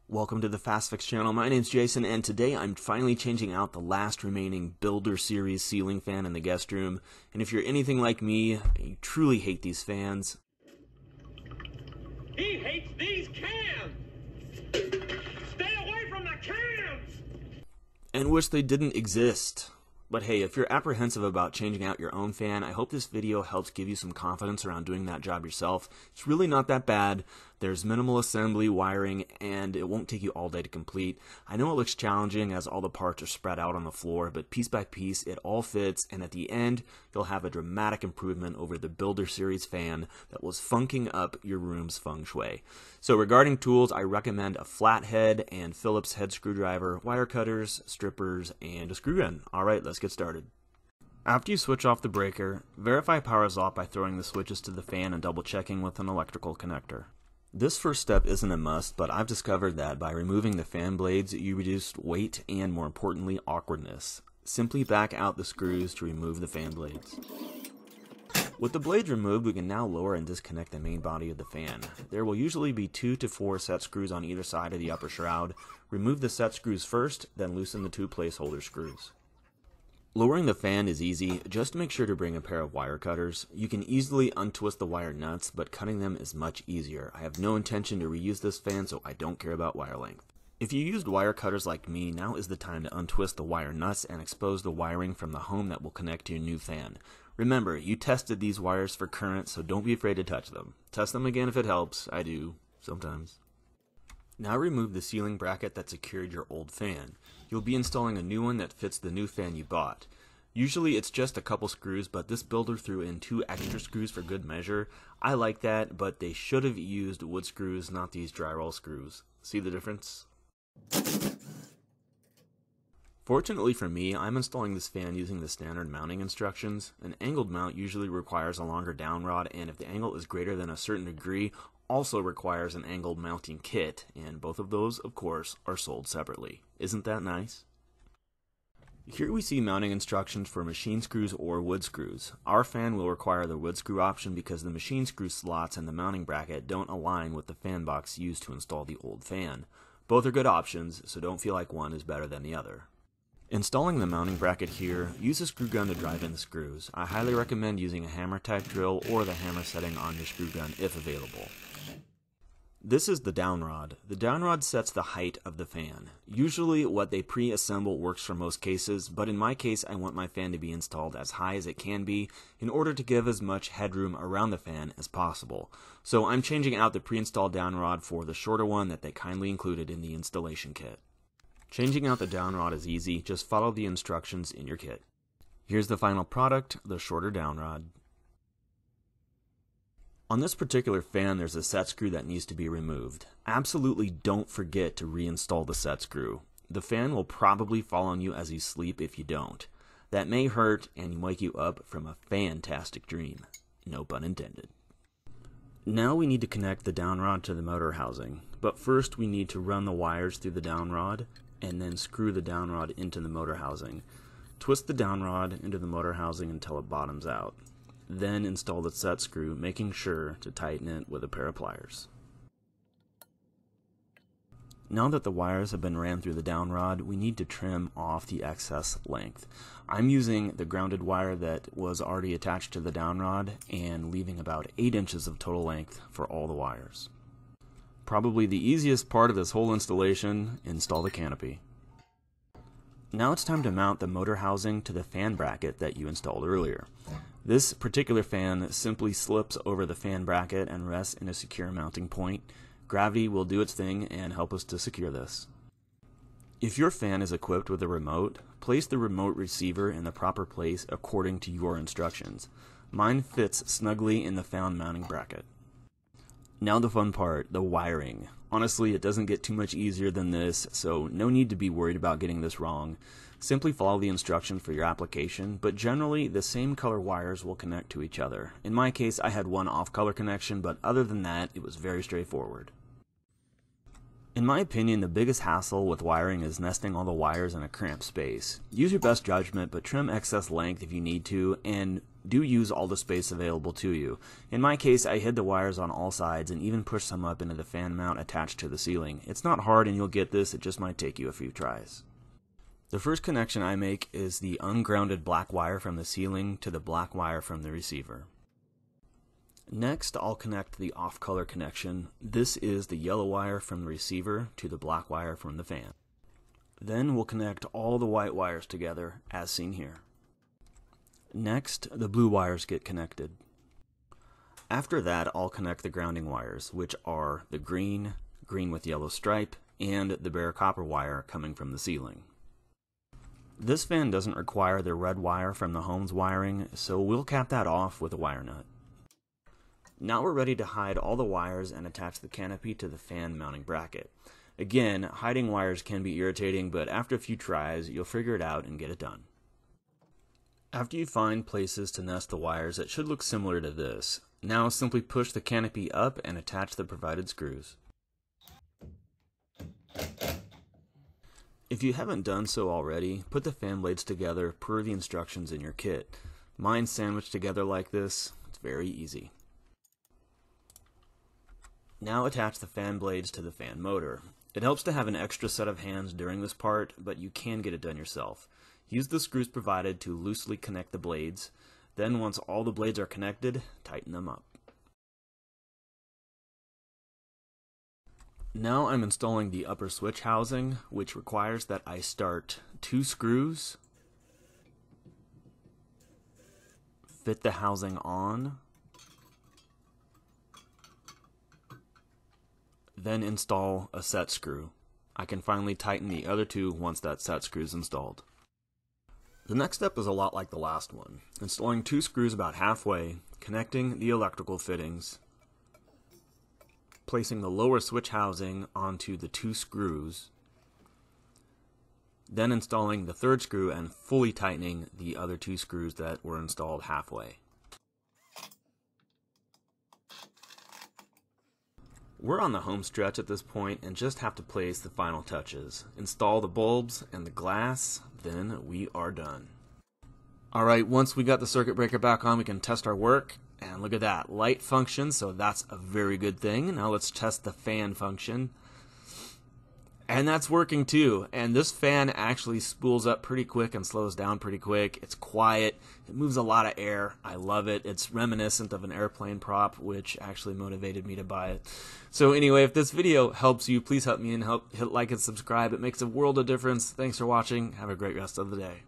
Welcome to the Fast Fix channel. My name's Jason, and today I'm finally changing out the last remaining Builder Series ceiling fan in the guest room. And if you're anything like me, you truly hate these fans. He hates these cans! Stay away from the cans! And wish they didn't exist. But hey, if you're apprehensive about changing out your own fan, I hope this video helps give you some confidence around doing that job yourself. It's really not that bad. There's minimal assembly, wiring, and it won't take you all day to complete. I know it looks challenging as all the parts are spread out on the floor, but piece by piece it all fits, and at the end you'll have a dramatic improvement over the Builder Series fan that was funking up your room's feng shui. So regarding tools, I recommend a flathead and Phillips head screwdriver, wire cutters, strippers, and a screw gun. Alright, let's get started. After you switch off the breaker, verify power is off by throwing the switches to the fan and double checking with an electrical connector. This first step isn't a must, but I've discovered that by removing the fan blades, you reduce weight and, more importantly, awkwardness. Simply back out the screws to remove the fan blades. With the blades removed, we can now lower and disconnect the main body of the fan. There will usually be 2 to 4 set screws on either side of the upper shroud. Remove the set screws first, then loosen the 2 placeholder screws. Lowering the fan is easy. Just make sure to bring a pair of wire cutters. You can easily untwist the wire nuts, but cutting them is much easier. I have no intention to reuse this fan, so I don't care about wire length. If you used wire cutters like me, now is the time to untwist the wire nuts and expose the wiring from the home that will connect to your new fan. Remember, you tested these wires for current, so don't be afraid to touch them. Test them again if it helps. I do, sometimes. Now remove the ceiling bracket that secured your old fan. You'll be installing a new one that fits the new fan you bought. Usually it's just a couple screws, but this builder threw in 2 extra screws for good measure. I like that, but they should have used wood screws, not these drywall screws. See the difference? Fortunately for me, I'm installing this fan using the standard mounting instructions. An angled mount usually requires a longer down rod, and if the angle is greater than a certain degree, also requires an angled mounting kit, and both of those, of course, are sold separately. Isn't that nice? Here we see mounting instructions for machine screws or wood screws. Our fan will require the wood screw option because the machine screw slots and the mounting bracket don't align with the fan box used to install the old fan. Both are good options, so don't feel like one is better than the other. Installing the mounting bracket here, use a screw gun to drive in the screws. I highly recommend using a hammer type drill or the hammer setting on your screw gun if available. This is the down rod. The down rod sets the height of the fan. Usually what they pre-assemble works for most cases, but in my case I want my fan to be installed as high as it can be in order to give as much headroom around the fan as possible. So I'm changing out the pre-installed down rod for the shorter one that they kindly included in the installation kit. Changing out the down rod is easy, just follow the instructions in your kit. Here's the final product, the shorter down rod. On this particular fan, there's a set screw that needs to be removed. Absolutely don't forget to reinstall the set screw. The fan will probably fall on you as you sleep if you don't. That may hurt and wake you up from a fantastic dream. No pun intended. Now we need to connect the down rod to the motor housing, but first we need to run the wires through the down rod and then screw the down rod into the motor housing. Twist the down rod into the motor housing until it bottoms out. Then install the set screw, making sure to tighten it with a pair of pliers. Now that the wires have been ran through the down rod, we need to trim off the excess length. I'm using the grounded wire that was already attached to the down rod and leaving about 8 inches of total length for all the wires. Probably the easiest part of this whole installation, install the canopy. Now it's time to mount the motor housing to the fan bracket that you installed earlier. This particular fan simply slips over the fan bracket and rests in a secure mounting point. Gravity will do its thing and help us to secure this. If your fan is equipped with a remote, place the remote receiver in the proper place according to your instructions. Mine fits snugly in the fan mounting bracket. Now the fun part, the wiring. Honestly, it doesn't get too much easier than this, so no need to be worried about getting this wrong. Simply follow the instructions for your application, but generally the same color wires will connect to each other. In my case, I had one off-color connection, but other than that, it was very straightforward. In my opinion, the biggest hassle with wiring is nesting all the wires in a cramped space. Use your best judgment, but trim excess length if you need to, and do use all the space available to you. In my case, I hid the wires on all sides and even pushed some up into the fan mount attached to the ceiling. It's not hard and you'll get this, it just might take you a few tries. The first connection I make is the ungrounded black wire from the ceiling to the black wire from the receiver. Next, I'll connect the off-color connection. This is the yellow wire from the receiver to the black wire from the fan. Then we'll connect all the white wires together, as seen here. Next, the blue wires get connected. After that, I'll connect the grounding wires, which are the green with yellow stripe, and the bare copper wire coming from the ceiling. This fan doesn't require the red wire from the home's wiring, so we'll cap that off with a wire nut. Now we're ready to hide all the wires and attach the canopy to the fan mounting bracket. Again, hiding wires can be irritating, but after a few tries, you'll figure it out and get it done. After you find places to nest the wires, it should look similar to this. Now simply push the canopy up and attach the provided screws. If you haven't done so already, put the fan blades together per the instructions in your kit. Mine's sandwiched together like this. It's very easy. Now attach the fan blades to the fan motor. It helps to have an extra set of hands during this part, but you can get it done yourself. Use the screws provided to loosely connect the blades. Then once all the blades are connected, tighten them up. Now I'm installing the upper switch housing, which requires that I start 2 screws, fit the housing on, then install a set screw. I can finally tighten the other 2 once that set screw is installed. The next step is a lot like the last one, installing 2 screws about halfway, connecting the electrical fittings, placing the lower switch housing onto the 2 screws, then installing the 3rd screw and fully tightening the other 2 screws that were installed halfway. We're on the home stretch at this point and just have to place the final touches. Install the bulbs and the glass, then we are done. Alright, once we got the circuit breaker back on, we can test our work. And look at that, light functions, so that's a very good thing. Now let's test the fan function. And that's working too. And this fan actually spools up pretty quick and slows down pretty quick. It's quiet. It moves a lot of air. I love it. It's reminiscent of an airplane prop, which actually motivated me to buy it. So anyway, if this video helps you, please help me and hit like and subscribe. It makes a world of difference. Thanks for watching. Have a great rest of the day.